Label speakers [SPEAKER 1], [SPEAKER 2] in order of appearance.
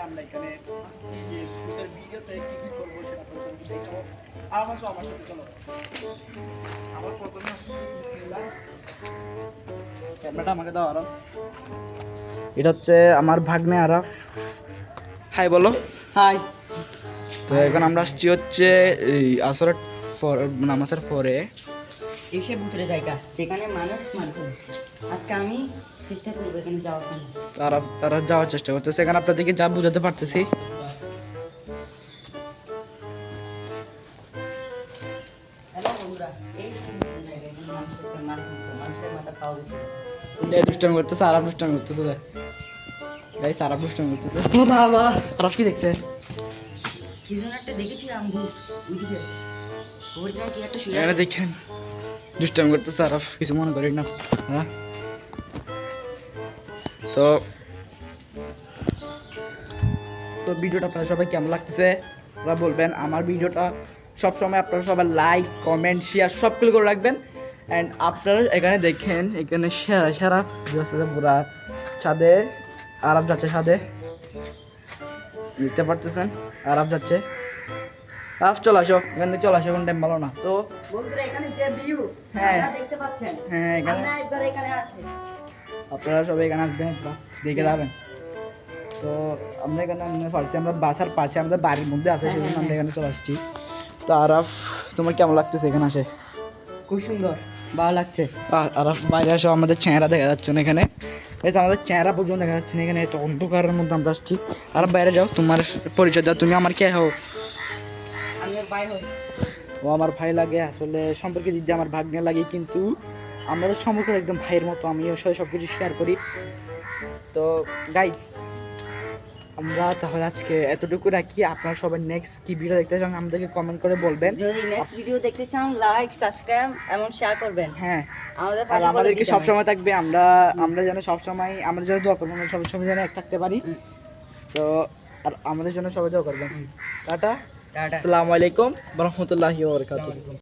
[SPEAKER 1] আমরা এখানে আসছি যে তোদের ভিডিওতে কি কি করবো সেটা তোদেরকে দেখাবো। আর আমার সাথে চলো। আমার প্রথমে আসছি ক্যামেরাটা আমাকে দাও আরাফ। এটা হচ্ছে আমার ভাগ্নে আরাফ। হাই বলো।
[SPEAKER 2] হাই।
[SPEAKER 1] তো এখন আমরা আসছি হচ্ছে এই আসরের নামাজের পরে
[SPEAKER 2] এসে ভূতের জায়গা যেখানে মানুষ মারবে। আজকে আমি চেষ্টা করবো এখানে যাওয়ার জন্য।
[SPEAKER 1] তারা যাওয়ার চেষ্টা করতেছে। এখানে আপনাদেরকে যা বোঝাতে পারতেছি।
[SPEAKER 2] হ্যালো বন্ধুরা, এই সেই ভূতের জায়গা, এখানে মানুষের মাথা পাওয়া যেতে পারে।
[SPEAKER 1] দুষ্টামি করতেছে, আরাফ দুষ্টামি করতেছে। গাইস আরাফ দুষ্টামি করতেছে। ও বাবা, আরাফ কি দেখছে?
[SPEAKER 2] কি যেন একটা দেখেছিলাম ভূত ওইদিকে। ওর জায়গায় কি একটা শুয়ে
[SPEAKER 1] এখানে
[SPEAKER 2] আছে।
[SPEAKER 1] দেখেন দুষ্টামি করতেছে আরাফ, কিছু মনে করি না। হ্যাঁ, তো তো ভিডিওটা আপনারা সবাই কেমন লাগতেছে আপনারা বলবেন। আমার ভিডিওটা সবসময় আপনারা সবাই লাইক কমেন্ট শেয়ার সবগুলো করে রাখবেন। অ্যান্ড আপনারা এখানে দেখেন, এখানে সেরা সেরা পুরা ছাদে আরাফ যাচ্ছে। ছাদে দেখতে পারতেছেন আরাফ যাচ্ছে। আরাফ চলে আসো, এখান থেকে চলে আসো, কোনো টাইম ভালো না। তো
[SPEAKER 2] বন্ধুরা এখানে যে ভিউ
[SPEAKER 1] হ্যাঁ।
[SPEAKER 2] আপনারা দেখতে পাচ্ছেন,
[SPEAKER 1] হ্যাঁ, এখানে
[SPEAKER 2] আপনারা একবার এখানে আসেন।
[SPEAKER 1] আপনারা সবাই এখানে আসবেন, একবার দেখে যাবেন। তো আমরা এখানে পারছি, আমরা বাসার পাশে আমাদের বাড়ির মধ্যে আছে, সেজন্য আমরা এখানে চলে আসছি। তো আরাফ তোমার কেমন লাগতেছে এখানে আসে?
[SPEAKER 2] খুব সুন্দর, ভালো লাগছে।
[SPEAKER 1] আরাফ বাইরে আসো, আমাদের চেহারা দেখা যাচ্ছে না এখানে। এই যে আমাদের চেহারা পর্যন্ত দেখা যাচ্ছে না এখানে, এত অন্ধকারের মধ্যে আমরা আসছি। আর বাইরে যাও, তোমার পরিচয় দাও, তুমি আমার কে হও?
[SPEAKER 2] আমি ওর ভাই হই।
[SPEAKER 1] ও আমার ভাই লাগে, আসলে সম্পর্কে দিদি আমার ভাগ্নে লাগে, কিন্তু আমাদের সম্পর্ক একদম ভাইয়ের মতো। আমি ওর সাথে সব কিছু শেয়ার করি। তো গাইস, আমরা তাহলে আজকে এতটুকু রাখি। আপনারা সবাই নেক্সট কি ভিডিও দেখতে চান আমাদেরকে কমেন্ট করে বলবেন।
[SPEAKER 2] যদি নেক্সট ভিডিও দেখতে চান লাইক সাবস্ক্রাইব এবং শেয়ার করবেন।
[SPEAKER 1] হ্যাঁ,
[SPEAKER 2] আমাদের
[SPEAKER 1] আর
[SPEAKER 2] পাশে
[SPEAKER 1] আমাদেরকে সবসময় থাকবে, আমরা যেন সবসময় আমরা যেন দোয়া করবো, আমরা সবসময় যেন এক থাকতে পারি। তো আর আমাদের জন্য সবাই দোয়া করবেন। Tata,
[SPEAKER 2] tata.
[SPEAKER 1] আসসালামু আলাইকুম ওয়া রাহমাতুল্লাহি ওয়া বারাকাতুহু।